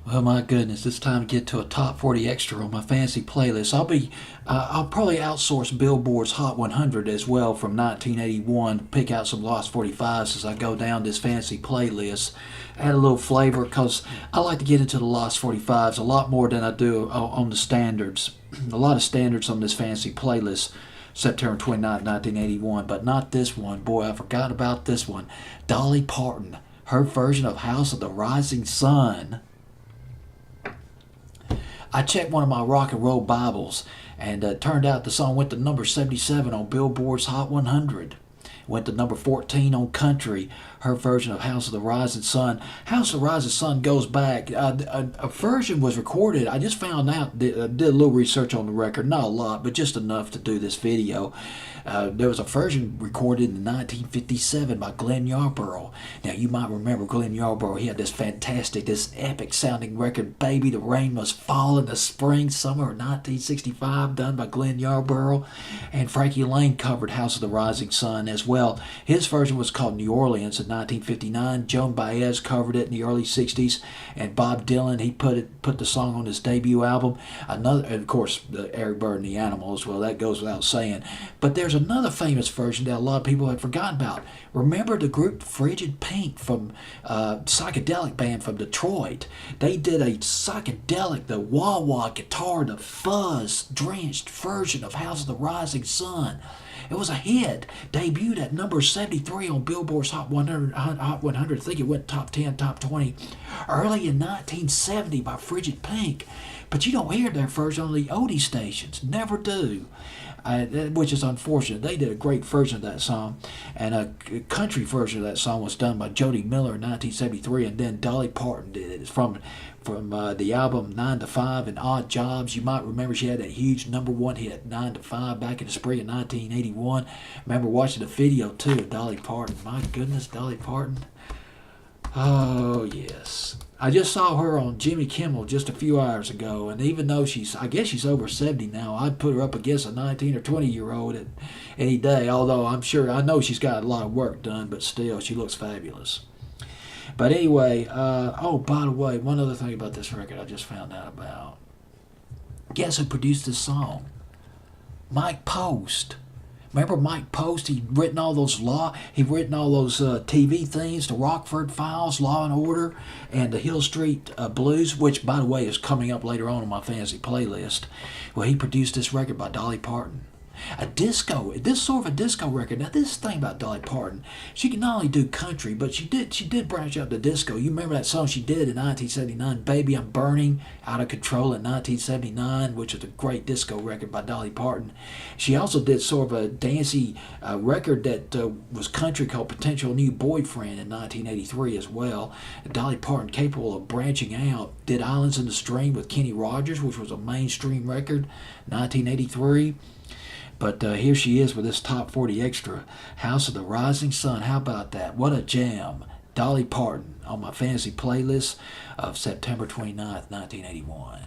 Well, my goodness, it's time to get to a top 40 extra on my fancy playlist. I'll probably outsource Billboard's Hot 100 as well from 1981. Pick out some Lost 45s as I go down this fancy playlist. Add a little flavor because I like to get into the Lost 45s a lot more than I do on the standards. A lot of standards on this fancy playlist. September 29th, 1981, but not this one. Boy, I forgot about this one. Dolly Parton, her version of House of the Rising Sun. I checked one of my rock and roll Bibles, and it turned out the song went to number 77 on Billboard's Hot 100. Went to number 14 on country, her version of House of the Rising Sun. House of the Rising Sun goes back. A version was recorded. I just found out, did a little research on the record, not a lot, but just enough to do this video. There was a version recorded in 1957 by Glenn Yarborough. Now, you might remember Glenn Yarborough. He had this fantastic, this epic sounding record, Baby, the Rain Must Fall in the Spring, Summer of 1965, done by Glenn Yarborough. And Frankie Lane covered House of the Rising Sun as well. His version was called New Orleans in 1959. Joan Baez covered it in the early 60s. And Bob Dylan, he put the song on his debut album. Another, and of course, the Eric Bird and the Animals, well, that goes without saying. But there's another famous version that a lot of people have forgotten about. Remember the group Frigid Pink from psychedelic band from Detroit? They did a psychedelic, the wah-wah guitar, the fuzz-drenched version of House of the Rising Sun. It was a hit. Debuted at number 73 on Billboard's Hot 100. I think it went top 10, top 20 early in 1970 by Frigid Pink. But you don't hear their version on the oldie stations. Never do. Which is unfortunate. They did a great version of that song, and a country version of that song was done by Jody Miller in 1973, and then Dolly Parton did it. It's from the album 9 to 5 and Odd Jobs. You might remember she had that huge #1 hit, 9 to 5, back in the spring of 1981. Remember watching the video too of Dolly Parton. My goodness, Dolly Parton. Oh, yes. I just saw her on Jimmy Kimmel just a few hours ago, and even though I guess she's over 70 now, I'd put her up against a 19 or 20-year-old any day, although I know she's got a lot of work done, but still, she looks fabulous. But anyway, oh, by the way, one other thing about this record I just found out about. Guess who produced this song? Mike Post. Remember Mike Post? He'd written all those TV themes, the Rockford Files, Law and Order, and the Hill Street Blues, which, by the way, is coming up later on my fantasy playlist. Well, he produced this record by Dolly Parton. This sort of a disco record. Now, this thing about Dolly Parton, she can not only do country, but she did branch out to disco. You remember that song she did in 1979, Baby, I'm Burning, Out of Control in 1979, which was a great disco record by Dolly Parton. She also did sort of a dancey record that was country called Potential New Boyfriend in 1983 as well. Dolly Parton, capable of branching out, did Islands in the Stream with Kenny Rogers, which was a mainstream record, 1983. But here she is with this top 40 extra, House of the Rising Sun. How about that? What a jam. Dolly Parton on my fantasy playlist of September 29th, 1981.